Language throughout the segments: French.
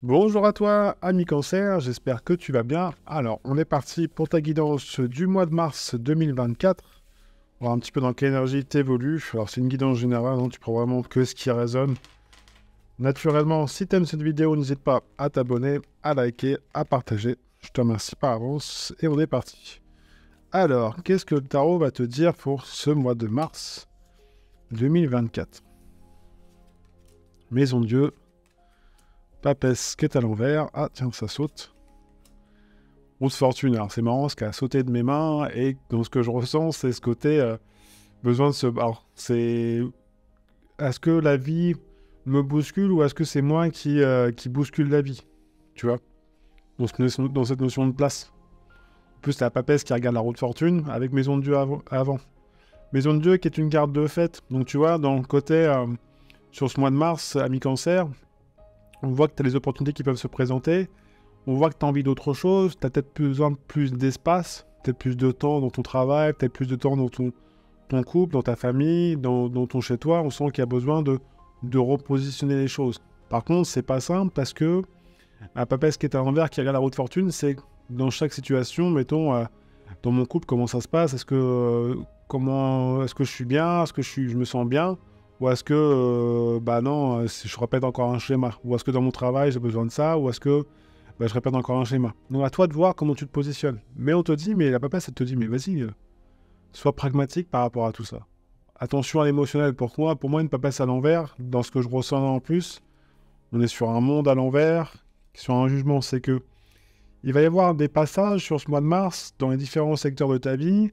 Bonjour à toi, ami Cancer, j'espère que tu vas bien. Alors, on est parti pour ta guidance du mois de mars 2024. On va voir un petit peu dans quelle énergie t'évolues. Alors, c'est une guidance générale, hein, tu prends vraiment que ce qui résonne. Naturellement, si tu aimes cette vidéo, n'hésite pas à t'abonner, à liker, à partager. Je te remercie par avance et on est parti. Alors, qu'est-ce que le tarot va te dire pour ce mois de mars 2024? Maison de Dieu, papesse qui est à l'envers. Ah, tiens, ça saute. Roue de fortune, alors c'est marrant, ce qui a sauté de mes mains, et dans ce que je ressens, c'est ce côté besoin de se... Alors, c'est... Est-ce que la vie me bouscule, ou est-ce que c'est moi qui bouscule la vie? Tu vois, dans cette notion de place. En plus, t'as la papesse qui regarde la roue de fortune, avec Maison de Dieu avant. Maison de Dieu qui est une carte de fête. Donc tu vois, dans le côté... sur ce mois de mars, à mi-cancer, on voit que tu as les opportunités qui peuvent se présenter. On voit que tu as envie d'autre chose, tu as peut-être besoin de plus d'espace, peut-être plus de temps dans ton travail, peut-être plus de temps dans ton couple, dans ta famille, dans ton chez-toi. On sent qu'il y a besoin de repositionner les choses. Par contre, c'est pas simple parce que un papesse qui est à l'envers, qui regarde la roue de fortune, c'est dans chaque situation, mettons, dans mon couple, comment ça se passe? Est-ce que je suis bien? Est-ce que je me sens bien? Ou est-ce que, bah non, je répète encore un schéma? Ou est-ce que dans mon travail, j'ai besoin de ça? Ou est-ce que je répète encore un schéma? Donc à toi de voir comment tu te positionnes. Mais on te dit, mais la papesse, elle te dit, mais vas-y, sois pragmatique par rapport à tout ça. Attention à l'émotionnel. Pour moi, une papesse à l'envers, dans ce que je ressens en plus, on est sur un monde à l'envers, sur un jugement. C'est que il va y avoir des passages sur ce mois de mars, dans les différents secteurs de ta vie,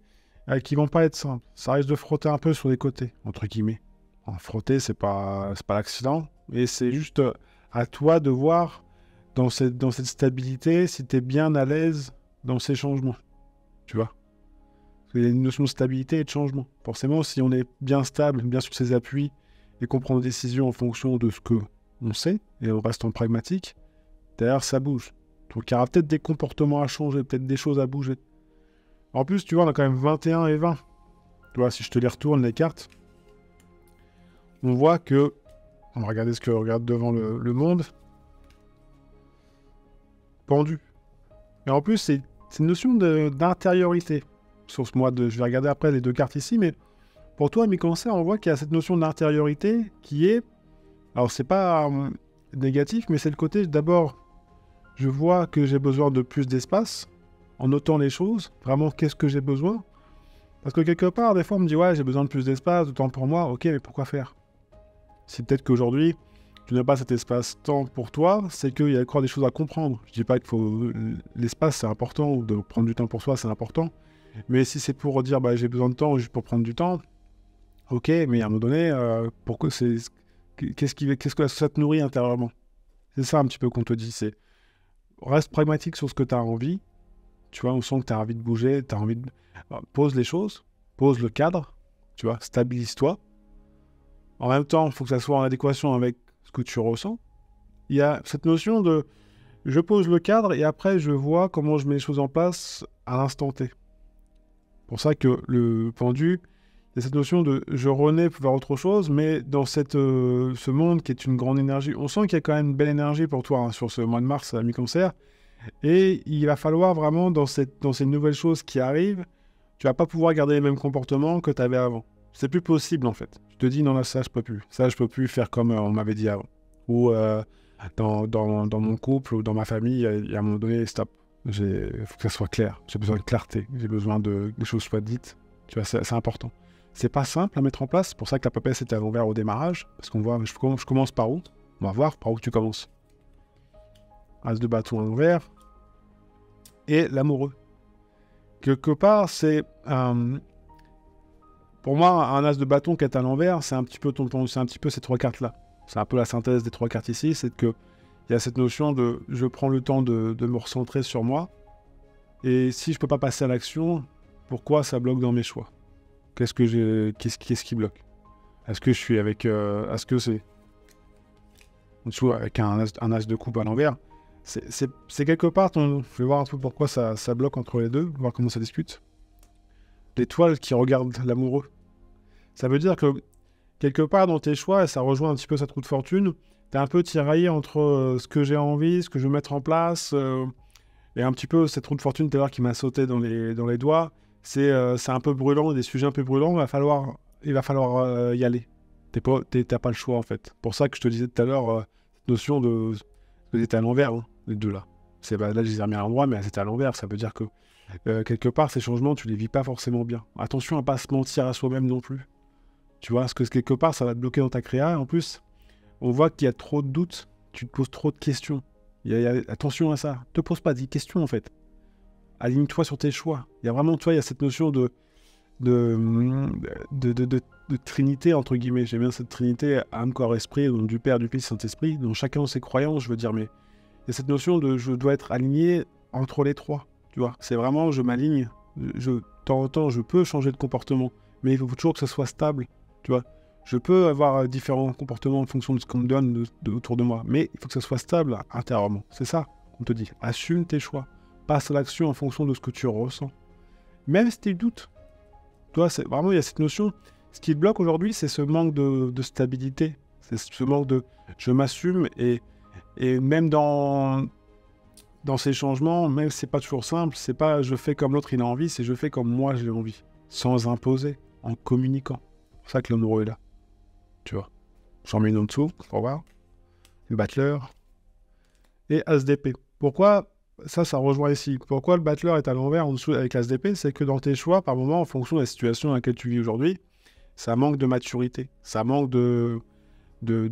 qui vont pas être simples. Ça risque de frotter un peu sur les côtés, entre guillemets. Alors, frotter, c'est pas l'accident, et c'est juste à toi de voir dans cette stabilité si tu es bien à l'aise dans ces changements. Tu vois? Parce qu'il y a une notion de stabilité et de changement. Forcément, si on est bien stable, bien sur ses appuis, et qu'on prend des décisions en fonction de ce que on sait, et en restant pragmatique, derrière, ça bouge. Donc, il y aura peut-être des comportements à changer, peut-être des choses à bouger. En plus, tu vois, on a quand même 21 et 20. Tu vois, si je te les retourne, les cartes, on voit que... On va regarder ce que regarde devant le monde. Pendu. Et en plus, c'est une notion d'intériorité. Sur ce mois de... Je vais regarder après les deux cartes ici, mais pour toi, mi-cancer, on voit qu'il y a cette notion d'intériorité qui est... Alors, c'est pas négatif, mais c'est le côté, d'abord, je vois que j'ai besoin de plus d'espace, en notant les choses, vraiment, qu'est-ce que j'ai besoin? Parce que quelque part, des fois, on me dit, ouais, j'ai besoin de plus d'espace, de temps pour moi, ok, mais pourquoi faire? C'est peut-être qu'aujourd'hui, tu n'as pas cet espace-temps pour toi, c'est qu'il y a encore des choses à comprendre. Je dis pas qu'il faut... L'espace, c'est important, ou de prendre du temps pour soi, c'est important. Mais si c'est pour dire, bah, j'ai besoin de temps juste pour prendre du temps, ok, mais à un moment donné, pourquoi c'est... Qu'est-ce que ça te nourrit intérieurement? C'est ça un petit peu qu'on te dit, c'est... Reste pragmatique sur ce que tu as envie. Tu vois, on sent que tu as envie de bouger, tu as envie de... Pose les choses, pose le cadre, tu vois, stabilise-toi. En même temps, il faut que ça soit en adéquation avec ce que tu ressens. Il y a cette notion de je pose le cadre et après je vois comment je mets les choses en place à l'instant T. Pour ça que le pendu, il y a cette notion de je renais pour faire autre chose, mais dans ce monde qui est une grande énergie, on sent qu'il y a quand même une belle énergie pour toi, hein, sur ce mois de mars à mi-cancer. Et il va falloir vraiment, dans ces nouvelles choses qui arrivent, tu vas pas pouvoir garder les mêmes comportements que tu avais avant. C'est plus possible en fait. Je te dis, non, là, ça, je peux plus. Ça, je peux plus faire comme on m'avait dit avant. Ou dans mon couple ou dans ma famille, il y a un moment donné, stop. Il faut que ça soit clair. J'ai besoin de clarté. J'ai besoin que les choses soient dites. Tu vois, c'est important. C'est pas simple à mettre en place. C'est pour ça que la papesse était à l'envers au démarrage. Parce qu'on voit, je commence par où? On va voir par où tu commences. As de bâton à l'envers. Et l'amoureux. Quelque part, c'est... pour moi, un as de bâton qui est à l'envers, c'est un petit peu c'est un petit peu ces trois cartes-là. C'est un peu la synthèse des trois cartes ici, c'est que il y a cette notion de je prends le temps de me recentrer sur moi, et si je peux pas passer à l'action, pourquoi ça bloque dans mes choix? Qu'est-ce qui bloque? Est-ce que je suis avec... est-ce que c'est... En dessous, avec un as de coupe à l'envers, c'est quelque part, je vais voir un peu pourquoi ça bloque entre les deux, voir comment ça discute. L'étoile qui regarde l'amoureux. Ça veut dire que quelque part dans tes choix, et ça rejoint un petit peu cette roue de fortune, tu es un peu tiraillé entre ce que j'ai envie, ce que je veux mettre en place, et un petit peu cette roue de fortune tout à l'heure qui m'a sauté dans les doigts. C'est un peu brûlant, des sujets un peu brûlants, il va falloir y aller. T'as pas le choix, en fait. Pour ça que je te disais tout à l'heure, cette notion de... que c'était à l'envers, hein, les deux là. Là, je les ai remis à l'endroit, mais c'était à l'envers. Ça veut dire que, quelque part, ces changements, tu les vis pas forcément bien. Attention à pas se mentir à soi-même non plus. Tu vois, parce que quelque part, ça va te bloquer dans ta créa. En plus, on voit qu'il y a trop de doutes, tu te poses trop de questions. Attention à ça. Te pose pas 10 questions, en fait. Aligne-toi sur tes choix. Il y a vraiment, tu vois, il y a cette notion de trinité, entre guillemets. J'aime bien cette trinité, âme, corps, esprit, donc du Père, du Fils, Saint-Esprit, dont chacun ses croyances, je veux dire, mais il y a cette notion de je dois être aligné entre les trois, tu vois. C'est vraiment, je m'aligne, de temps en temps, je peux changer de comportement, mais il faut toujours que ce soit stable, tu vois. Je peux avoir différents comportements en fonction de ce qu'on me donne autour de moi, mais il faut que ce soit stable intérieurement. C'est ça qu'on te dit. Assume tes choix. Passe à l'action en fonction de ce que tu ressens. Même si tu doutes. Toi, c'est vraiment, il y a cette notion. Ce qui te bloque aujourd'hui, c'est ce manque de stabilité. C'est ce manque de je m'assume et même dans ces changements, même si c'est pas toujours simple, c'est pas je fais comme l'autre il a envie, c'est je fais comme moi j'ai envie. Sans imposer, en communiquant. C'est pour ça que le numéro est là. Tu vois. J'en mets une en dessous, pour voir. Le battleur. Et ASDP. Pourquoi ça rejoint ici. Pourquoi le battleur est à l'envers en dessous avec l'ASDP? C'est que dans tes choix, par moment, en fonction de la situation dans laquelle tu vis aujourd'hui, ça manque de maturité. Ça manque de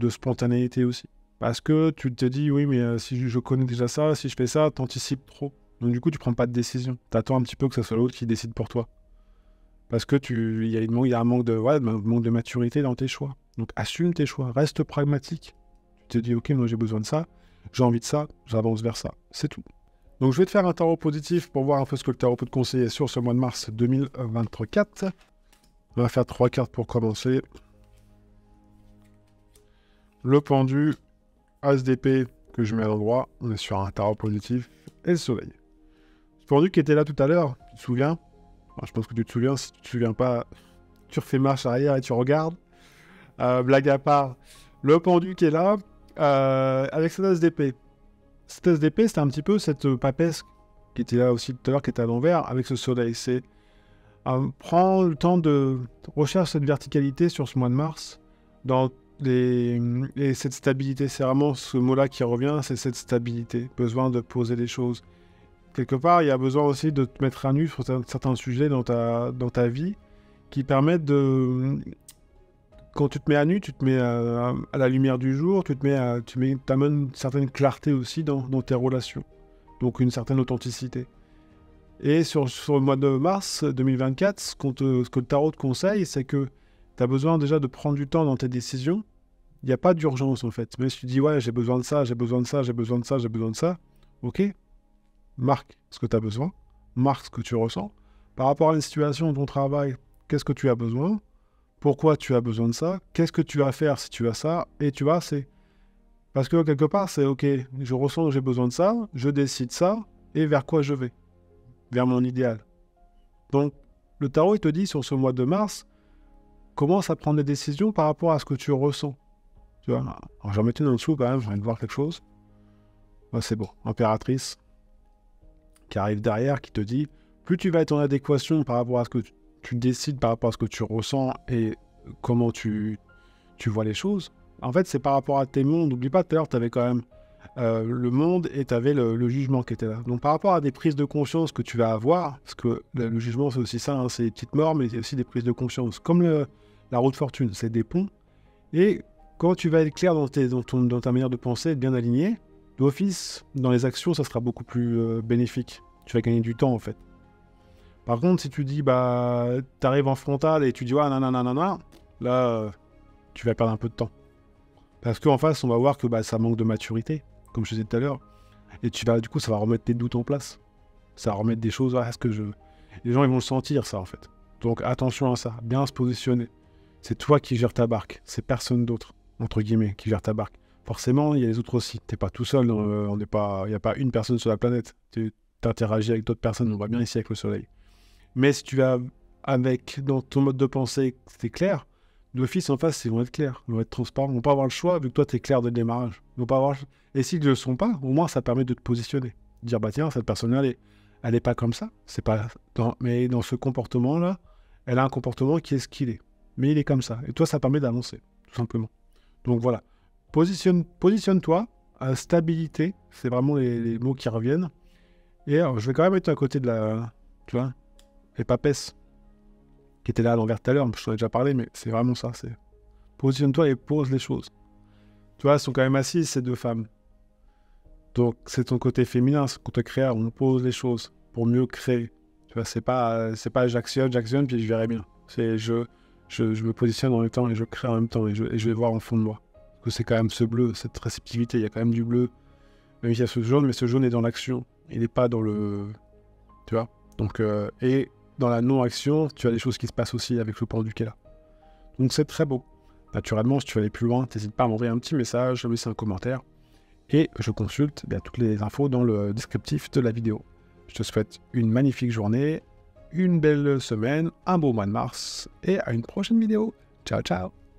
spontanéité aussi. Parce que tu te dis, oui, mais si je connais déjà ça, si je fais ça, t'anticipes trop. Donc du coup, tu prends pas de décision. T'attends un petit peu que ce soit l'autre qui décide pour toi. Parce que il y a un manque de maturité dans tes choix. Donc assume tes choix, reste pragmatique. Tu te dis, ok, moi j'ai besoin de ça, j'ai envie de ça, j'avance vers ça. C'est tout. Donc je vais te faire un tarot positif pour voir un peu ce que le tarot peut te conseiller sur ce mois de mars 2024. On va faire 3 cartes pour commencer. Le pendu, ASDP que je mets à l'endroit, on est sur un tarot positif, et le soleil. Le pendu qui était là tout à l'heure, tu te souviens? Alors, je pense que tu te souviens, si tu te souviens pas, tu refais marche arrière et tu regardes. Blague à part, le pendu qui est là, avec cet ASDP. Cet ASDP, c'était un petit peu cette papesse qui était là aussi tout à l'heure, qui était à l'envers, avec ce soleil. C'est prends le temps de rechercher cette verticalité sur ce mois de mars, et cette stabilité. C'est vraiment ce mot-là qui revient, c'est cette stabilité, besoin de poser des choses. Quelque part, il y a besoin aussi de te mettre à nu sur certains sujets dans ta vie qui permettent de... Quand tu te mets à nu, tu te mets à la lumière du jour, tu amènes une certaine clarté aussi dans tes relations. Donc une certaine authenticité. Et sur le mois de mars 2024, ce que le tarot te conseille, c'est que tu as besoin déjà de prendre du temps dans tes décisions. Il n'y a pas d'urgence en fait. Mais si tu dis, ouais, j'ai besoin de ça, j'ai besoin de ça, j'ai besoin de ça, j'ai besoin de ça, ok, marque ce que tu as besoin, marque ce que tu ressens. Par rapport à une situation, ton travail, qu'est-ce que tu as besoin? Pourquoi tu as besoin de ça? Qu'est-ce que tu vas faire si tu as ça? Et tu vois, c'est... Parce que quelque part, c'est ok, je ressens que j'ai besoin de ça, je décide ça, et vers quoi je vais? Vers mon idéal. Donc, le tarot, il te dit sur ce mois de mars, commence à prendre des décisions par rapport à ce que tu ressens. Tu vois? Alors, j'en mets une en dessous quand même, je viens de voir quelque chose. Ouais, c'est bon. Impératrice qui arrive derrière, qui te dit, plus tu vas être en adéquation par rapport à ce que tu décides, par rapport à ce que tu ressens et comment tu vois les choses. En fait, c'est par rapport à tes mondes. N'oublie pas, tout à l'heure, tu avais quand même le monde et tu avais le jugement qui était là. Donc, par rapport à des prises de conscience que tu vas avoir, parce que le jugement, c'est aussi ça, hein, c'est des petites morts, mais il y a aussi des prises de conscience. Comme la roue de fortune, c'est des ponts. Et quand tu vas être clair dans ta manière de penser, être bien aligné, d'office, dans les actions, ça sera beaucoup plus bénéfique. Tu vas gagner du temps, en fait. Par contre, si tu dis, bah, t'arrives en frontal et tu dis, ouais, nanana, là, tu vas perdre un peu de temps. Parce qu'en face, on va voir que bah, ça manque de maturité, comme je disais tout à l'heure. Et du coup, ça va remettre tes doutes en place. Ça va remettre des choses, les gens, ils vont le sentir, ça, en fait. Donc, attention à ça, bien se positionner. C'est toi qui gères ta barque, c'est personne d'autre, entre guillemets, qui gère ta barque. Forcément, il y a les autres aussi. T'es pas tout seul, il n'y a pas une personne sur la planète. Tu interagis avec d'autres personnes, on voit bien ici avec le soleil. Mais si tu vas dans ton mode de pensée, c'est clair, d'office en face, ils vont être clairs, ils vont être transparents. Ils vont pas avoir le choix, vu que toi, tu es clair dès le démarrage. Ils vont pas avoir... Et s'ils ne le sont pas, au moins, ça permet de te positionner. Dire, bah tiens, cette personne-là, elle est pas comme ça. C'est pas mais dans ce comportement-là, elle a un comportement qui est ce qu'il est. Mais il est comme ça. Et toi, ça permet d'avancer, tout simplement. Donc voilà. Positionne-toi. Stabilité, c'est vraiment les mots qui reviennent. Et alors, je vais quand même être à côté de la... Tu vois, les papesses qui étaient là à l'envers tout à l'heure. Je t'en ai déjà parlé, mais c'est vraiment ça. C'est positionne-toi et pose les choses. Tu vois, elles sont quand même assises, ces deux femmes. Donc, c'est ton côté féminin, ce côté créateur. On pose les choses pour mieux créer. Tu vois, c'est pas j'actionne, puis je verrai bien. C'est je me positionne en même temps et je crée en même temps et je vais voir en fond de moi. Parce que c'est quand même ce bleu, cette réceptivité. Il y a quand même du bleu. Même s'il y a ce jaune, mais ce jaune est dans l'action. Il n'est pas dans le... Tu vois. Donc, et dans la non-action, tu as des choses qui se passent aussi avec le pendu qui est là. Donc, c'est très beau. Naturellement, si tu veux aller plus loin, n'hésite pas à m'envoyer un petit message, me laisser un commentaire. Et je consulte toutes les infos dans le descriptif de la vidéo. Je te souhaite une magnifique journée, une belle semaine, un beau mois de mars, et à une prochaine vidéo. Ciao, ciao!